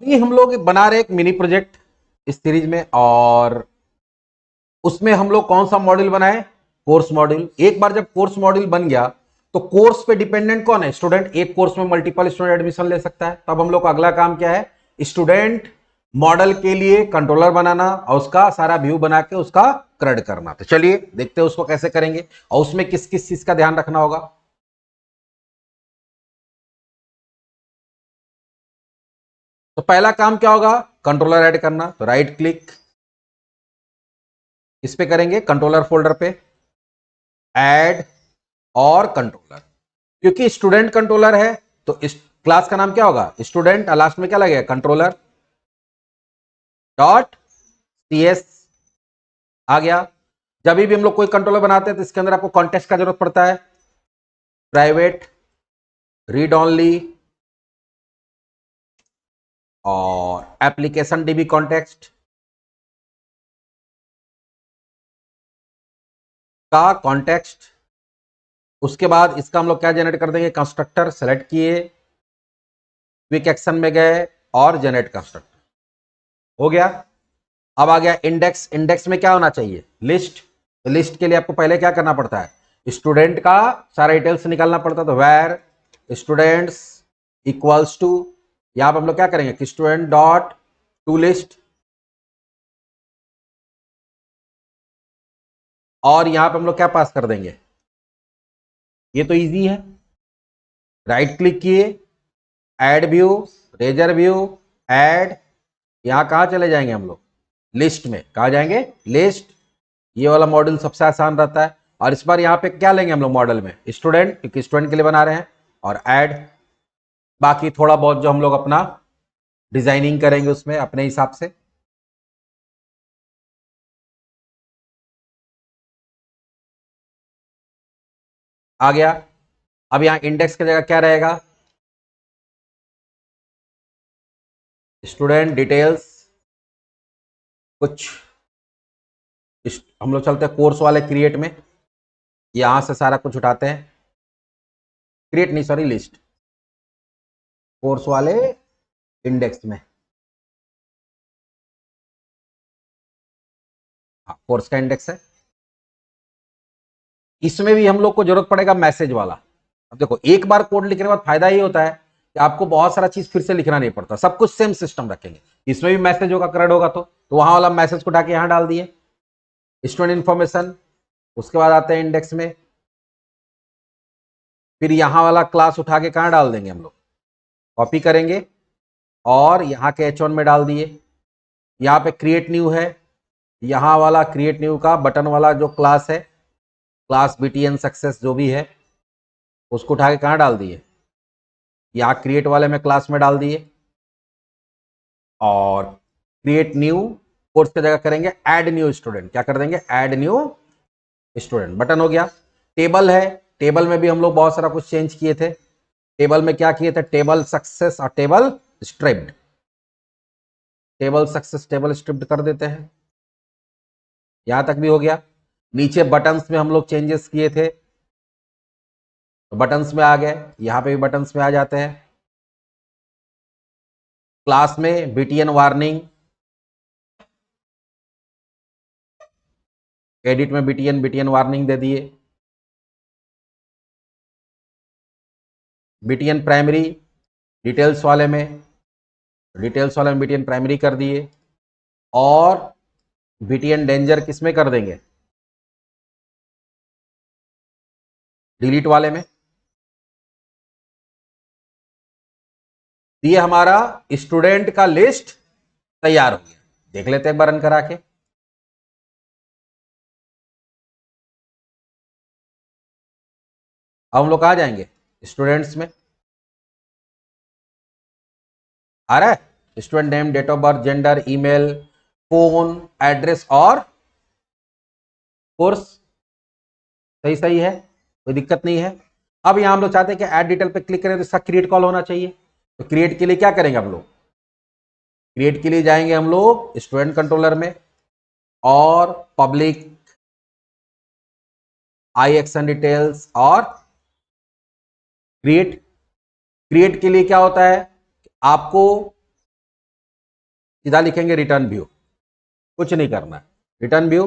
अभी हम लोग बना रहे एक मिनी प्रोजेक्ट इस सीरीज में, और उसमें हम लोग कौन सा मॉड्यूल बनाए? Course module. एक बार जब कोर्स मॉड्यूल बन गया तो कोर्स पे डिपेंडेंट कौन है? स्टूडेंट। एक कोर्स में मल्टीपल स्टूडेंट एडमिशन ले सकता है। तब हम लोग का अगला काम क्या है? स्टूडेंट मॉडल के लिए कंट्रोलर बनाना और उसका सारा व्यू बना के उसका क्रेड करना। तो चलिए देखते हैं उसको कैसे करेंगे और उसमें किस किस चीज का ध्यान रखना होगा। तो पहला काम क्या होगा? कंट्रोलर ऐड करना। तो राइट क्लिक इस पे करेंगे, कंट्रोलर फोल्डर पे ऐड और कंट्रोलर। क्योंकि स्टूडेंट कंट्रोलर है तो इस क्लास का नाम क्या होगा? स्टूडेंट। लास्ट में क्या लगेगा? Controller dot cs। आ गया। जब भी हम लोग कोई कंट्रोलर बनाते हैं तो इसके अंदर आपको कॉन्टेक्स्ट का जरूरत पड़ता है। प्राइवेट, रीड ओनली और एप्लीकेशन डीबी कॉन्टेक्स्ट का कॉन्टेक्स्ट। उसके बाद इसका हम लोग क्या जनरेट कर देंगे? कंस्ट्रक्टर। सेलेक्ट किए, क्विक एक्शन में गए और जनरेट कंस्ट्रक्टर। हो गया। अब आ गया इंडेक्स। इंडेक्स में क्या होना चाहिए? लिस्ट। तो लिस्ट के लिए आपको पहले क्या करना पड़ता है? स्टूडेंट का सारा डिटेल्स निकालना पड़ता है। तो वेर स्टूडेंट्स इक्वल्स टू, यहां पर हम लोग क्या करेंगे कि स्टूडेंट डॉट टू लिस्ट, और यहां पर हम लोग क्या पास कर देंगे? ये तो इजी है। राइट क्लिक किए, add view, razor view, add. यहां कहां चले जाएंगे हम लोग? लिस्ट में। कहा जाएंगे? लिस्ट। ये वाला मॉडल सबसे आसान रहता है। और इस बार यहां पे क्या लेंगे हम लोग मॉडल में? स्टूडेंट, क्योंकि स्टूडेंट के लिए बना रहे हैं। और ऐड। बाकी थोड़ा बहुत जो हम लोग अपना डिजाइनिंग करेंगे उसमें अपने हिसाब से। आ गया। अब यहां इंडेक्स की जगह क्या रहेगा? स्टूडेंट डिटेल्स कुछ। हम लोग चलते हैं कोर्स वाले क्रिएट में। यहां से सारा कुछ उठाते हैं। क्रिएट नहीं, सॉरी, लिस्ट। कोर्स वाले इंडेक्स में। हाँ, कोर्स का इंडेक्स है। इसमें भी हम लोग को जरूरत पड़ेगा मैसेज वाला। अब देखो, एक बार कोड लिखने के बाद फायदा ये होता है कि आपको बहुत सारा चीज फिर से लिखना नहीं पड़ता, सब कुछ सेम सिस्टम रखेंगे। इसमें भी मैसेज होगा, क्रेड होगा, तो वहां वाला मैसेज को उठा के यहां डाल दिए। Student information. उसके बाद आते हैं इंडेक्स में। फिर यहां वाला क्लास उठा के कहां डाल देंगे हम लोग? कॉपी करेंगे और यहां के H1 में डाल दिए। यहां पे क्रिएट न्यू है, यहां वाला क्रिएट न्यू का बटन वाला जो क्लास है, क्लास BTN सक्सेस जो भी है, उसको उठा के कहां डाल दिए? यहां क्रिएट वाले में क्लास में डाल दिए। और क्रिएट न्यू कोर्स की जगह करेंगे ऐड न्यू स्टूडेंट। क्या कर देंगे? Add new student. बटन हो गया। टेबल है, टेबल में भी हम लोग बहुत सारा कुछ चेंज किए थे। टेबल में क्या किए थे? टेबल सक्सेस और table striped. Table success table striped कर देते हैं। यहां तक भी हो गया। नीचे बटन्स में हम लोग चेंजेस किए थे, तो बटन्स में आ गए। यहां पे भी बटन्स में आ जाते हैं। क्लास में BTN वार्निंग, एडिट में BTN वार्निंग दे दिए। BTN प्राइमरी डिटेल्स वाले में, BTN प्राइमरी कर दिए। और BTN डेंजर किस में कर देंगे? डिलीट वाले में। ये हमारा स्टूडेंट का लिस्ट तैयार हो गया। देख लेते हैं एक बार रन करा के। अब हम लोग आ जाएंगे स्टूडेंट्स में। आ रहा है student name, date of birth, gender, email, phone, address और कोर्स। सही सही है, कोई दिक्कत नहीं है। अब यहां हम लोग चाहते हैं कि ऐड डिटेल पे क्लिक करें तो इसका क्रिएट कॉल होना चाहिए। तो क्रिएट के लिए क्या करेंगे हम लोग? क्रिएट के लिए जाएंगे हम लोग स्टूडेंट कंट्रोलर में और पब्लिक आई एक्शन डिटेल्स और क्रिएट। क्रिएट के लिए क्या होता है? आपको सीधा लिखेंगे रिटर्न व्यू, कुछ नहीं करना है। रिटर्न व्यू,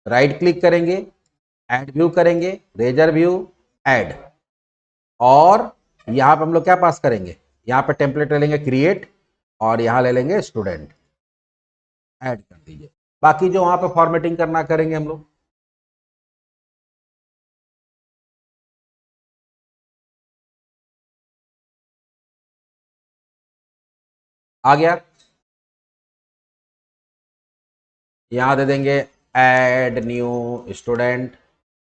राइट क्लिक करेंगे, ऐड व्यू करेंगे, रेजर व्यू, ऐड, और यहां पे हम लोग क्या पास करेंगे, यहां पे टेम्पलेट ले लेंगे क्रिएट, और यहां ले लेंगे स्टूडेंट, ऐड कर दीजिए। बाकी जो वहां पे फॉर्मेटिंग करना करेंगे हम लोग। आ गया, यहां दे देंगे ऐड न्यू स्टूडेंट,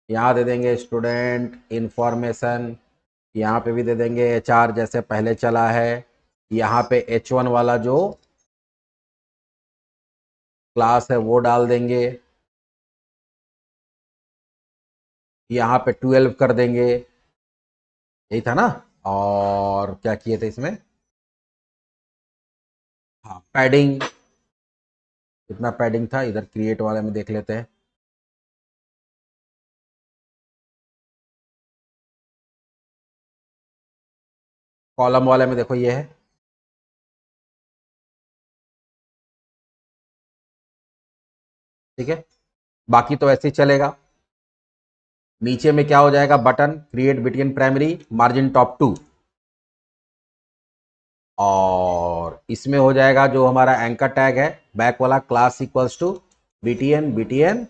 यहां दे देंगे स्टूडेंट इंफॉर्मेशन, यहाँ पे भी दे देंगे HR जैसे पहले चला है, यहाँ पे H1 वाला जो क्लास है वो डाल देंगे, यहाँ पे 12 कर देंगे, यही था ना। और क्या किए थे इसमें, हाँ पैडिंग, कितना पैडिंग था इधर क्रिएट वाले में देख लेते हैं। कॉलम वाले में देखो ये है, ठीक है, बाकी तो ऐसे ही चलेगा। नीचे में क्या हो जाएगा, button create between primary margin top 2, और इसमें हो जाएगा जो हमारा एंकर टैग है बैक वाला, class equals to BTN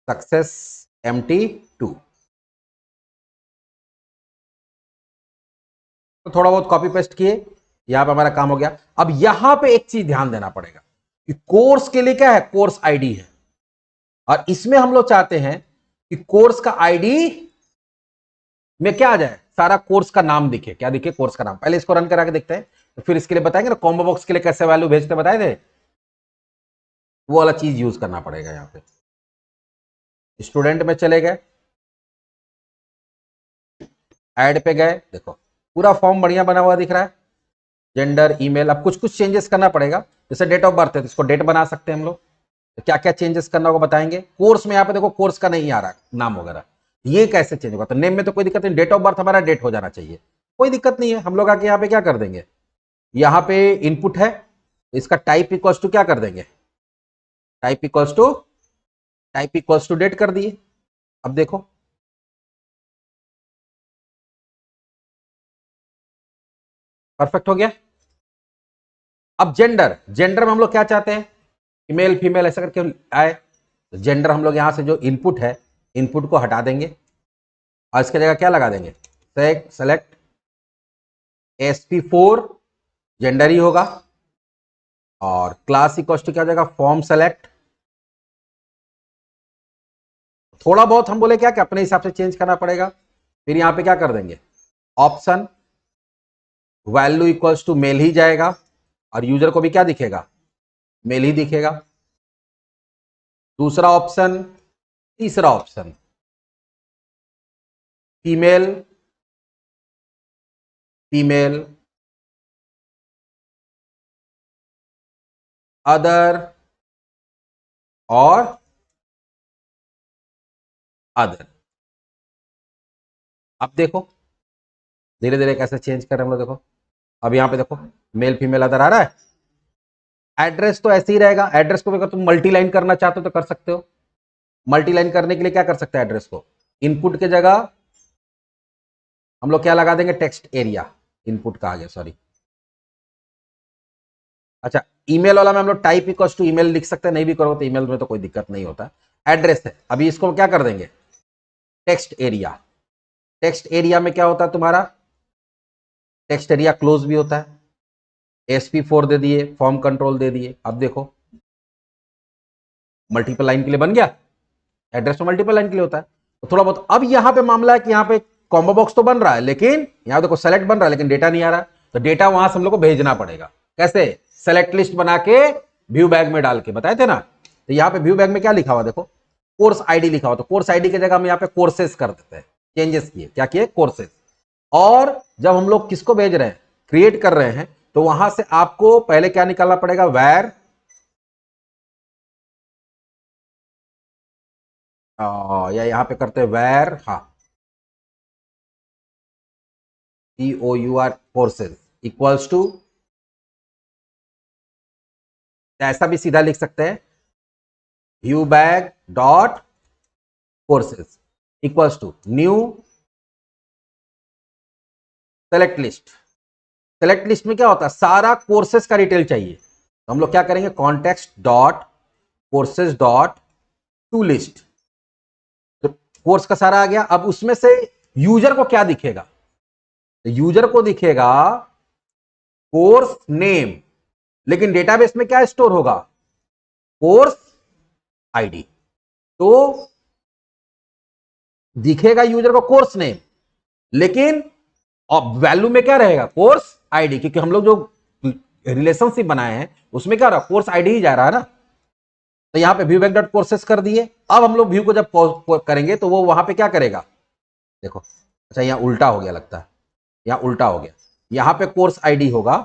success MT2। तो थोड़ा बहुत कॉपी पेस्ट किए, यहां पे हमारा काम हो गया। अब यहां पे एक चीज ध्यान देना पड़ेगा कि कोर्स के लिए क्या है, कोर्स आईडी है, और इसमें हम लोग चाहते हैं कि कोर्स का आईडी में क्या आ जाए, सारा कोर्स का नाम दिखे। क्या दिखे, कोर्स का नाम। पहले इसको रन करा के देखते हैं, तो फिर इसके लिए बताएंगे ना, कॉम्बो बॉक्स के लिए कैसे वैल्यू भेजते बताए थे, वो वाला चीज यूज करना पड़ेगा। यहां पे स्टूडेंट में चले गए, ऐड पे गए, देखो पूरा फॉर्म बढ़िया बना हुआ दिख रहा है, जेंडर, ईमेल। अब कुछ कुछ चेंजेस करना पड़ेगा, जैसे डेट ऑफ बर्थ है तो इसको डेट बना सकते हैं हम लोग, तो क्या क्या चेंजेस करना होगा बताएंगे। कोर्स में यहाँ पे देखो कोर्स का नहीं आ रहा नाम वगैरह, ये कैसे चेंज होगा, तो नेम में तो कोई दिक्कत नहीं, डेट ऑफ बर्थ हमारा डेट हो जाना चाहिए, कोई दिक्कत नहीं है। हम लोग आके यहाँ पे क्या कर देंगे, यहाँ पे इनपुट है, इसका टाइप इक्वल्स टू क्या कर देंगे, टाइप इक्वल्स टू डेट कर दिए। अब देखो परफेक्ट हो गया। अब जेंडर, जेंडर में हम लोग क्या चाहते हैं, फीमेल फीमेल ऐसा करके आए, तो जेंडर हम लोग यहां से जो इनपुट है, इनपुट को हटा देंगे, और इसकी जगह क्या लगा देंगे, सेलेक्ट SP4 जेंडर ही होगा, और क्लास इक्वल टू क्या हो जाएगा, फॉर्म सेलेक्ट। थोड़ा बहुत हम बोले क्या कि अपने हिसाब से चेंज करना पड़ेगा। फिर यहां पे क्या कर देंगे, option value equals to male ही जाएगा, और यूजर को भी क्या दिखेगा, मेल ही दिखेगा। दूसरा ऑप्शन, तीसरा ऑप्शन फीमेल, फीमेल, अदर, और अदर। अब देखो धीरे धीरे कैसे चेंज कर रहे हैं हम लोग, देखो अब यहां पे देखो मेल फीमेल अदर आ रहा है। एड्रेस तो ऐसे ही रहेगा, एड्रेस को अगर तुम मल्टी लाइन करना चाहते हो तो कर सकते हो। मल्टी लाइन करने के लिए क्या कर सकते हैं, एड्रेस को इनपुट के जगह हम लोग क्या लगा देंगे, टेक्स्ट एरिया, इनपुट का आ गया सॉरी। अच्छा, ईमेल वाला में हम लोग टाइप इक्वल टू ईमेल लिख सकते हैं, नहीं भी करो तो ईमेल में तो कोई दिक्कत नहीं होता। एड्रेस है, अभी इसको क्या कर देंगे, टेक्स्ट एरिया। टेक्स्ट एरिया में क्या होता है तुम्हारा, टेक्स्ट एरिया क्लोज भी होता है। SP4 दे दिए, फॉर्म कंट्रोल दे दिए। अब देखो मल्टीपल लाइन के लिए बन गया, एड्रेस तो मल्टीपल लाइन के लिए होता है, तो थोड़ा बहुत। अब यहां पे मामला है कि यहां पे कॉम्बो बॉक्स तो बन रहा है, लेकिन यहां देखो सेलेक्ट बन रहा है लेकिन डेटा नहीं आ रहा, तो डेटा वहां से हम लोग को भेजना पड़ेगा। कैसे, सेलेक्ट लिस्ट बना के व्यू बैग में डाल के बताए थे ना, तो यहां पे व्यू बैग में क्या लिखा हुआ देखो, कोर्स आईडी लिखा हुआ, तो कोर्स आईडी की जगह हम यहां पे कोर्सेस कर देते हैं। चेंजेस किए, क्या किए, कोर्सेस। और जब हम लोग किसको भेज रहे हैं, क्रिएट कर रहे हैं, तो वहां से आपको पहले क्या निकालना पड़ेगा, वैर, या यहां पे करते हैं वैर, हाँ COUR कोर्सेज इक्वल्स टू ऐसा भी सीधा लिख सकते हैं, view bag dot courses equals to new select list. Select list में क्या होता है, सारा कोर्सेज का डिटेल चाहिए, तो हम लोग क्या करेंगे, context dot courses dot to list. तो कोर्स का सारा आ गया। अब उसमें से यूजर को क्या दिखेगा, तो यूजर को दिखेगा कोर्स नेम, लेकिन डेटाबेस में क्या स्टोर होगा, कोर्स आईडी। तो दिखेगा यूजर को कोर्स नेम, लेकिन अब वैल्यू में क्या रहेगा, कोर्स आईडी, क्योंकि हम लोग जो रिलेशनशिप बनाए हैं उसमें क्या रहा, कोर्स आईडी ही जा रहा है ना। तो यहां पे व्यू बैक डॉट कोर्सेस कर दिए। अब हम लोग व्यू को जब करेंगे तो वो वहां पे क्या करेगा, देखो, अच्छा यहां उल्टा हो गया लगता है, यहां उल्टा हो गया, यहां पे कोर्स आईडी होगा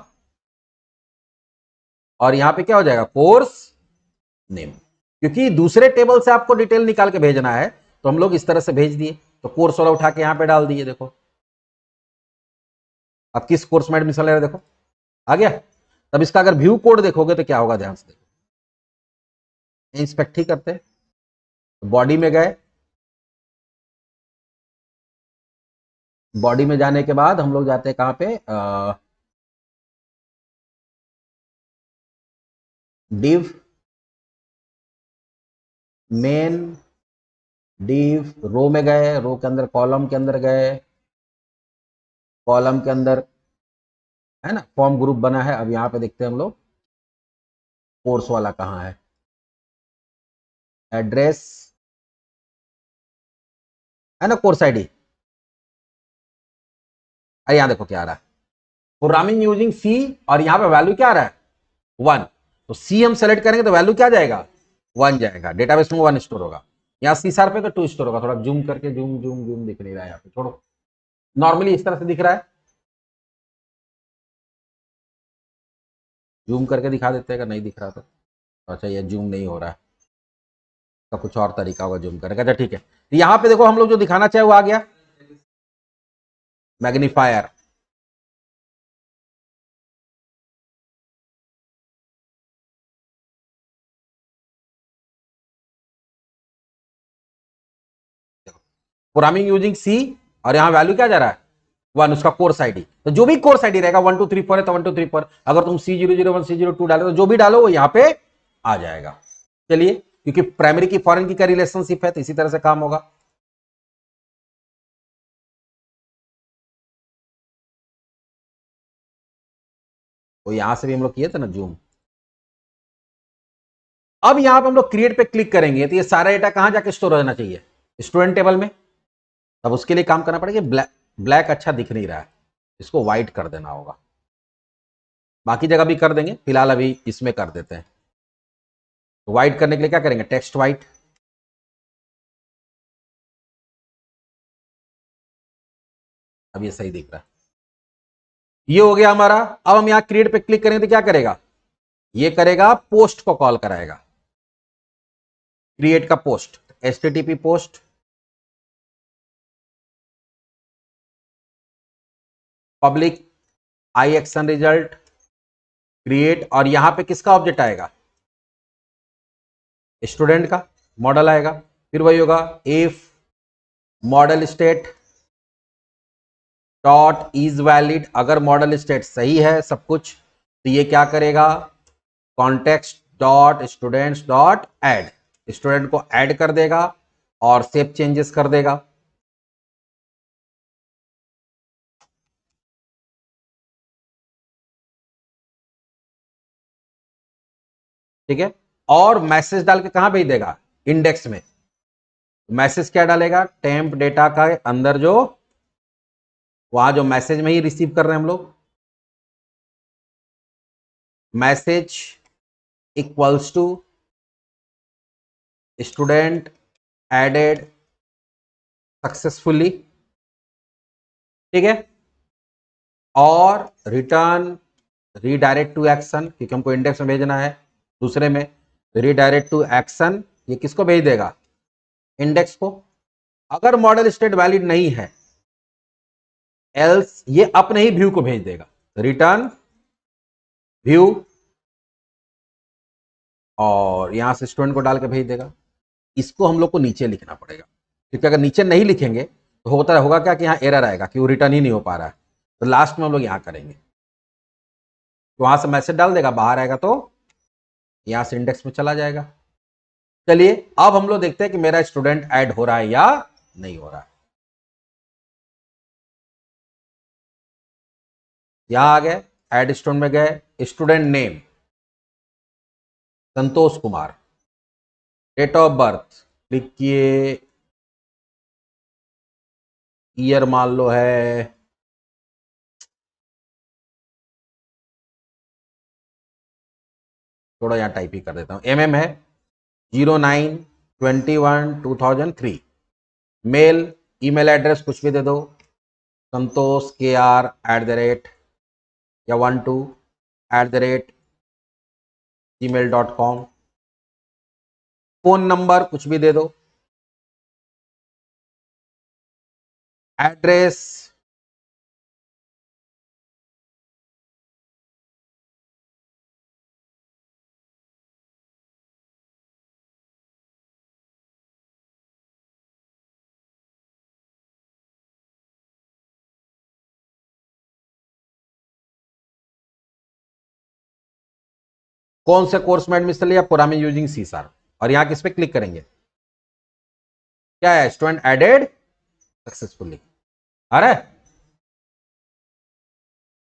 और यहां पे क्या हो जाएगा, कोर्स नेम, क्योंकि दूसरे टेबल से आपको डिटेल निकाल के भेजना है, तो हम लोग इस तरह से भेज दिए, तो कोर्स वाला उठा के यहां पे डाल दिए। देखो अब किस कोर्स में एडमिशन ले रहे, देखो आ गया। तब इसका अगर व्यू कोड देखोगे तो क्या होगा, ध्यान से देखो, इंस्पेक्ट ही करते हैं, बॉडी में गए, बॉडी में जाने के बाद हम लोग जाते हैं कहां पे, डिव मेन, डिव रो में गए, रो के अंदर कॉलम के अंदर गए, कॉलम के अंदर है ना फॉर्म ग्रुप बना है। अब यहां पे देखते हैं हम लोग कोर्स वाला कहां है, एड्रेस है ना, कोर्स आईडी। अरे यहां देखो क्या आ रहा है, प्रोग्रामिंग यूजिंग सी, और यहां पे वैल्यू क्या आ रहा है, 1। तो सी हम सेलेक्ट करेंगे तो वैल्यू क्या जाएगा, 1 जाएगा, डेटाबेस में 1 स्टोर होगा। यहाँ सी शार्प पे तो 2 स्टोर होगा। थोड़ा जूम करके, जूम जूम जूम दिख नहीं रहा है यहाँ पे, छोड़ो, नॉर्मली इस तरह से दिख रहा है, जूम करके दिखा देते हैं अगर नहीं दिख रहा तो। अच्छा ये जूम नहीं हो रहा है, का कुछ और तरीका होगा जूम करने का। अच्छा ठीक है, तो यहाँ पे देखो हम लोग जो दिखाना चाहे वो आ गया, मैग्नीफायर। प्रोग्रामिंग यूजिंग सी, और यहाँ वैल्यू क्या जा रहा है, 1, उसका कोर्स आईडी। तो जो भी कोर्स आईडी रहेगा 1 2 3 4 है तो 1 2 3 4, अगर तुम C001 C02 डालो तो जो भी डालो वो यहाँ पे आ जाएगा। चलिए, क्योंकि प्राइमरी की फॉरेन की क्या रिलेशनशिप है, तो इसी तरह से काम होगा। तो यहां से भी हम लोग किए थे ना जूम। अब यहां पे हम लोग क्रिएट पे क्लिक करेंगे तो ये सारा डेटा कहां जाके स्टोर होना चाहिए, स्टूडेंट टेबल में। तब उसके लिए काम करना पड़ेगा, ब्लैक ब्लैक अच्छा दिख नहीं रहा है, इसको व्हाइट कर देना होगा। बाकी जगह भी कर देंगे, फिलहाल अभी इसमें कर देते हैं। तो व्हाइट करने के लिए क्या करेंगे, टेक्स्ट व्हाइट। अब ये सही दिख रहा है, ये हो गया हमारा। अब हम यहां क्रिएट पे क्लिक करेंगे तो क्या करेगा, ये करेगा पोस्ट को कॉल कराएगा, क्रिएट का पोस्ट, HTTP पोस्ट, पब्लिक आई एक्शन रिजल्ट, क्रिएट, और यहां पे किसका ऑब्जेक्ट आएगा, स्टूडेंट का मॉडल आएगा। फिर वही होगा, if model state dot is valid, अगर मॉडल स्टेट सही है सब कुछ तो ये क्या करेगा, context dot students dot add, student को ऐड कर देगा और सेव चेंजेस कर देगा। ठीक है, और मैसेज डाल के कहां भेज देगा, इंडेक्स में। मैसेज क्या डालेगा, टेम्प डेटा का अंदर जो वहां जो मैसेज में ही रिसीव कर रहे हैं हम लोग, message equals to student added successfully. ठीक है, और रिटर्न रीडायरेक्ट टू एक्शन, क्योंकि हमको इंडेक्स में भेजना है, दूसरे में रीडायरेक्ट टू एक्शन, ये किसको भेज देगा, इंडेक्स को। अगर मॉडल स्टेट वैलिड नहीं है एल्स ये अपने ही व्यू को भेज देगा, रिटर्न व्यू और यहाँ से स्टूडेंट को डाल के भेज देगा। इसको हम लोग को नीचे लिखना पड़ेगा, क्योंकि अगर नीचे नहीं लिखेंगे तो होगा क्या कि यहाँ एरर आएगा कि वो रिटर्न ही नहीं हो पा रहा है। तो लास्ट में हम लोग यहाँ करेंगे, तो वहां से मैसेज डाल देगा, बाहर आएगा तो यहाँ से इंडेक्स में चला जाएगा। चलिए अब हम लोग देखते हैं कि मेरा स्टूडेंट ऐड हो रहा है या नहीं हो रहा है। यहां आ गए, ऐड स्टूडेंट में गए, student name Santosh Kumar, date of birth click किए, ईयर मान लो है थोड़ा यहाँ टाइप ही कर देता हूं, है 09/21/2003। मेल, ईमेल एड्रेस कुछ भी दे दो, संतोष KR@ या 12@gmail.com। फोन नंबर कुछ भी दे दो, एड्रेस कौन से कोर्स में एडमिशन लिया, पुराने यूजिंग सीसार, और यहां किस पे क्लिक करेंगे, क्या है, स्टूडेंट एडेड सक्सेसफुली आ रहा है।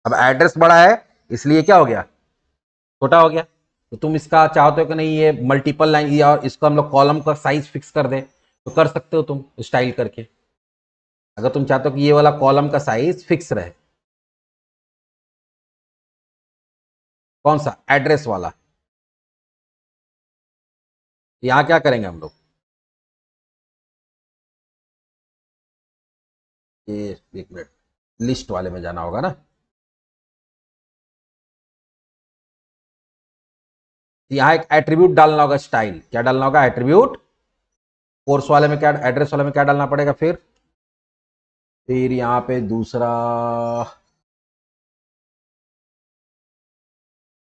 अब एड्रेस बड़ा है इसलिए क्या हो गया, छोटा हो गया। तो तुम इसका चाहते हो कि नहीं ये मल्टीपल लाइन या और इसको हम लोग कॉलम का साइज फिक्स कर दें, तो कर सकते हो तुम स्टाइल करके। अगर तुम चाहते हो कि ये वाला कॉलम का साइज फिक्स रहे, कौन सा, एड्रेस वाला, यहां क्या करेंगे हम लोग, ये एक मिनट, लिस्ट वाले में जाना होगा ना। यहां एक एट्रीब्यूट डालना होगा, स्टाइल क्या डालना होगा, एट्रीब्यूट। कोर्स वाले में क्या, एड्रेस वाले में क्या डालना पड़ेगा, फिर यहां पे दूसरा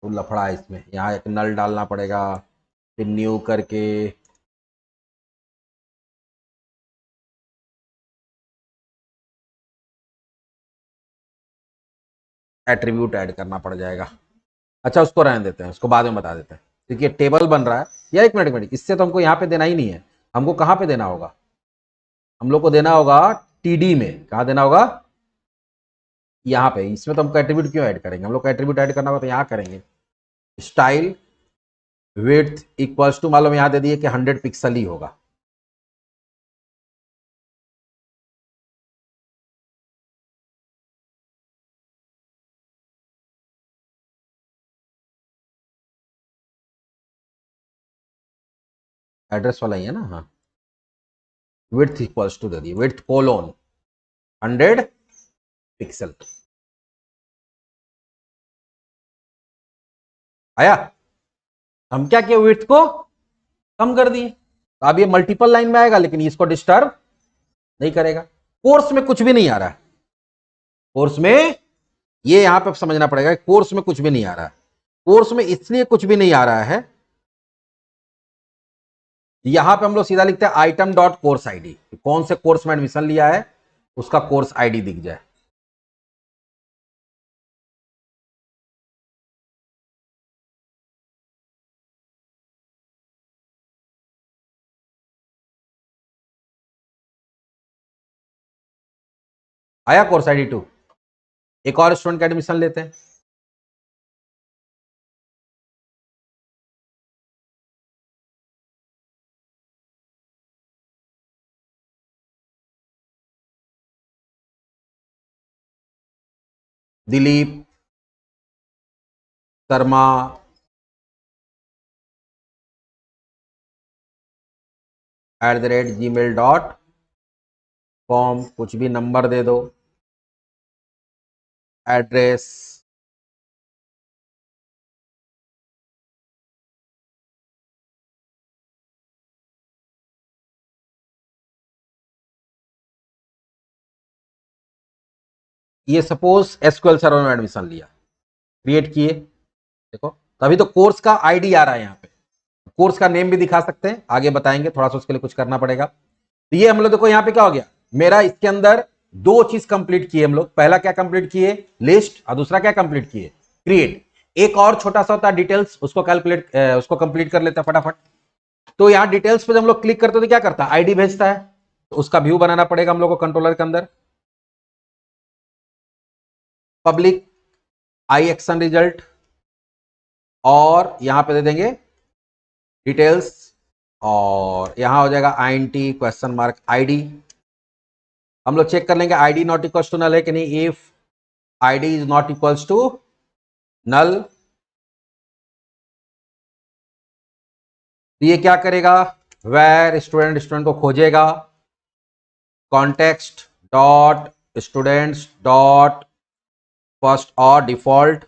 तो लफड़ा है इसमें, यहाँ एक नल डालना पड़ेगा, फिर न्यू करके एट्रीब्यूट ऐड करना पड़ जाएगा। अच्छा उसको रहने देते हैं, उसको बाद में बता देते हैं, क्योंकि टेबल बन रहा है। या एक मिनट, इससे तो हमको यहाँ पे देना ही नहीं है, हमको कहाँ पे देना होगा, हम लोग को देना होगा TD में, कहाँ देना होगा, यहाँ पे। इसमें तो हमको एट्रीब्यूट क्यों ऐड करेंगे, हम लोग को एट्रीब्यूट ऐड करना होगा तो यहाँ करेंगे, स्टाइल विड्थ इक्वल्स टू, मान लो यहाँ दे दिए कि 100 पिक्सल ही होगा। एड्रेस वाला ही है ना, हाँ। विड्थ इक्वल्स टू दे दिए, विड्थ कोलोन 100 पिक्सल आया। हम क्या किए, विड्थ को कम कर दिए, तो अब ये मल्टीपल लाइन में आएगा लेकिन इसको डिस्टर्ब नहीं करेगा। कोर्स में कुछ भी नहीं आ रहा है, कोर्स में ये यहां पे समझना पड़ेगा, कोर्स में कुछ भी नहीं आ रहा है। कोर्स में इसलिए कुछ भी नहीं आ रहा है, यहां पे हम लोग सीधा लिखते हैं item.course id, कौन से कोर्स में एडमिशन लिया है उसका कोर्स आईडी दिख जाए। आया कोर्स ID 2। एक और स्टूडेंट का एडमिशन लेते हैं, दिलीप शर्मा @gmail.com, कुछ भी नंबर दे दो, एड्रेस, ये सपोज SQL सर्वर में एडमिशन लिया, क्रिएट किए, देखो तभी तो कोर्स का आईडी आ रहा है यहाँ पे। कोर्स का नेम भी दिखा सकते हैं, आगे बताएंगे, थोड़ा सा उसके लिए कुछ करना पड़ेगा। तो ये हम लोग देखो यहाँ पे क्या हो गया, मेरा इसके अंदर दो चीज कंप्लीट किए हम लोग। पहला क्या कंप्लीट किए, लिस्ट, और दूसरा क्या कंप्लीट किए, क्रिएट। एक और छोटा सा होता है डिटेल्स, उसको कैलकुलेट उसको कंप्लीट कर लेते हैं फटाफट। तो यहां डिटेल्स पे जब हम लोग क्लिक करते हैं तो क्या करता है, आईडी भेजता है, तो उसका व्यू बनाना पड़ेगा हम लोग को कंट्रोलर के अंदर। पब्लिक आई एक्शन रिजल्ट, और यहां पे दे देंगे डिटेल्स, और यहां हो जाएगा INT क्वेश्चन मार्क आईडी। हम लोग चेक कर लेंगे ID not equals to null है कि नहीं। If ID is not equals to null, तो ये क्या करेगा, वेर स्टूडेंट को खोजेगा, context dot students dot first or default,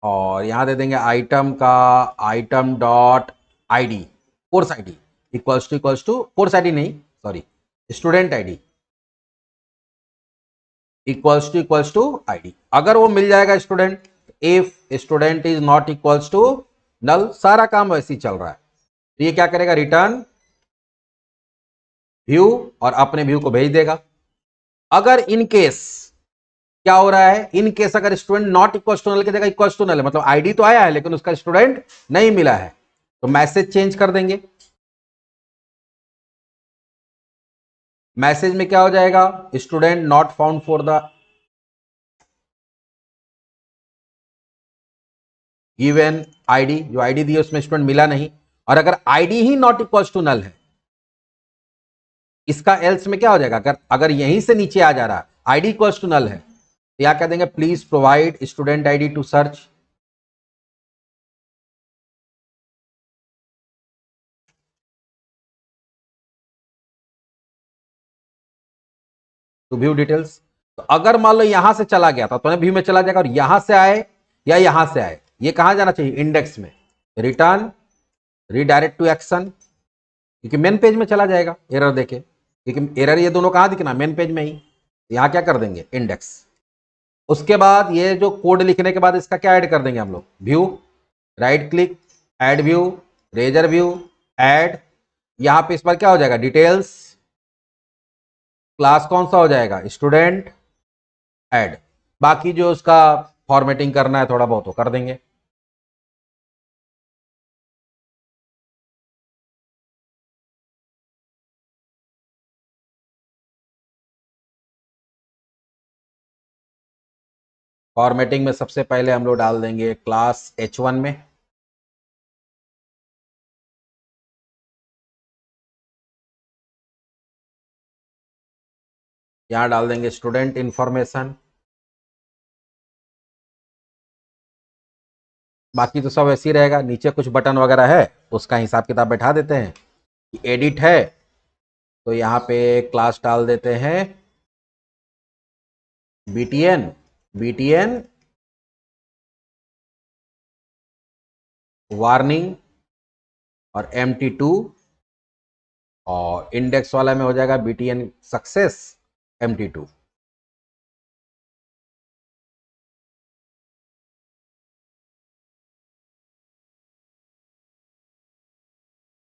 और यहां दे देंगे आइटम का item dot ID, course ID equals to course ID नहीं, sorry, student ID equals to ID. अगर वो मिल जाएगा student, if student is not equals to null, सारा काम वैसे ही चल रहा है। तो ये क्या करेगा, रिटर्न व्यू, और अपने व्यू को भेज देगा। अगर इन केस क्या हो रहा है, इन केस अगर student not equal to null की जगह इक्वल टू नल है, मतलब आईडी तो आया है लेकिन उसका स्टूडेंट नहीं मिला है, तो मैसेज चेंज कर देंगे। मैसेज में क्या हो जाएगा, student not found for the given ID, जो आईडी दी है उसमें स्टूडेंट मिला नहीं। और अगर आईडी ही नॉट इक्वल टू नल है, इसका एल्स में क्या हो जाएगा, अगर यहीं से नीचे आ जा रहा है आईडी इक्वल टू नल है, तो क्या कह देंगे, please provide student ID to search. To view details. तो अगर मान लो यहां से चला गया था तो व्यू में चला जाएगा, और यहां से आए या यहां से आए, ये कहां जाना चाहिए, इंडेक्स में। रिटर्न रीडायरेक्ट टू एक्शन, क्योंकि मेन पेज में चला जाएगा एरर देके, क्योंकि एरर ये दोनों कहां दिखना, मेन पेज में ही। यहां क्या कर देंगे, इंडेक्स। उसके बाद ये जो कोड लिखने के बाद इसका क्या ऐड कर देंगे हम लोग, view, right click, add view, razor view, add. यहां पे इस बार क्या हो जाएगा, डिटेल्स, क्लास कौन सा हो जाएगा, स्टूडेंट, ऐड। बाकी जो उसका फॉर्मेटिंग करना है थोड़ा बहुत तो कर देंगे। फॉर्मेटिंग में सबसे पहले हम लोग डाल देंगे क्लास H1 में, यहां डाल देंगे स्टूडेंट इंफॉर्मेशन। बाकी तो सब ऐसे ही रहेगा, नीचे कुछ बटन वगैरह है उसका हिसाब किताब बैठा देते हैं। एडिट है तो यहाँ पे क्लास डाल देते हैं BTN वार्निंग और MT2, और इंडेक्स वाला में हो जाएगा BTN सक्सेस MT2।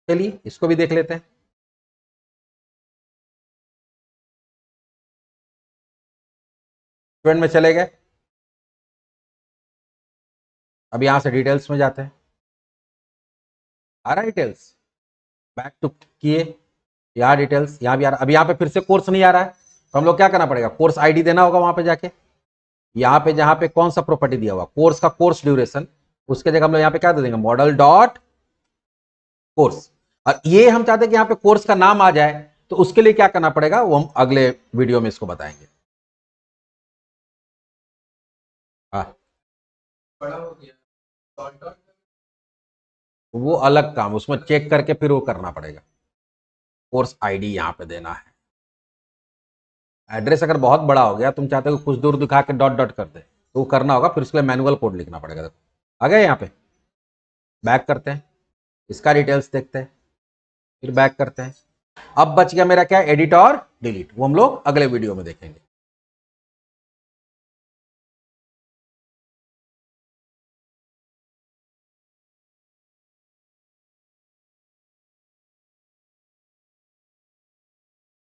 चलिए इसको भी देख लेते हैं। स्टूडेंट में चले गए, अब यहां से डिटेल्स में जाते हैं। आ रहा है डिटेल्स, बैक टू किए, यहाँ डिटेल्स, यहाँ भी आ रहा। अब यहाँ पे फिर से कोर्स नहीं आ रहा है, तो हम लोग क्या करना पड़ेगा, कोर्स आईडी देना होगा वहां पे जाके। यहाँ पे जहां पे कौन सा प्रॉपर्टी दिया हुआ, कोर्स का कोर्स ड्यूरेशन, उसके जगह हम लोग यहाँ पे क्या दे देंगे, मॉडल डॉट कोर्स। और ये हम चाहते हैं कि यहाँ पे कोर्स का नाम आ जाए, तो उसके लिए क्या करना पड़ेगा वो हम अगले वीडियो में इसको बताएंगे। हाँ, वो अलग काम, उसमें चेक करके फिर वो करना पड़ेगा। कोर्स आईडी यहाँ पे देना है। एड्रेस अगर बहुत बड़ा हो गया, तुम चाहते हो कुछ दूर दिखा के डॉट डॉट कर दे, तो वो करना होगा, फिर उसके लिए मैनुअल कोड लिखना पड़ेगा। देखो आ गए, यहाँ पे बैक करते हैं, इसका डिटेल्स देखते हैं, फिर बैक करते हैं। अब बच गया मेरा क्या, एडिट और डिलीट, वो हम लोग अगले वीडियो में देखेंगे।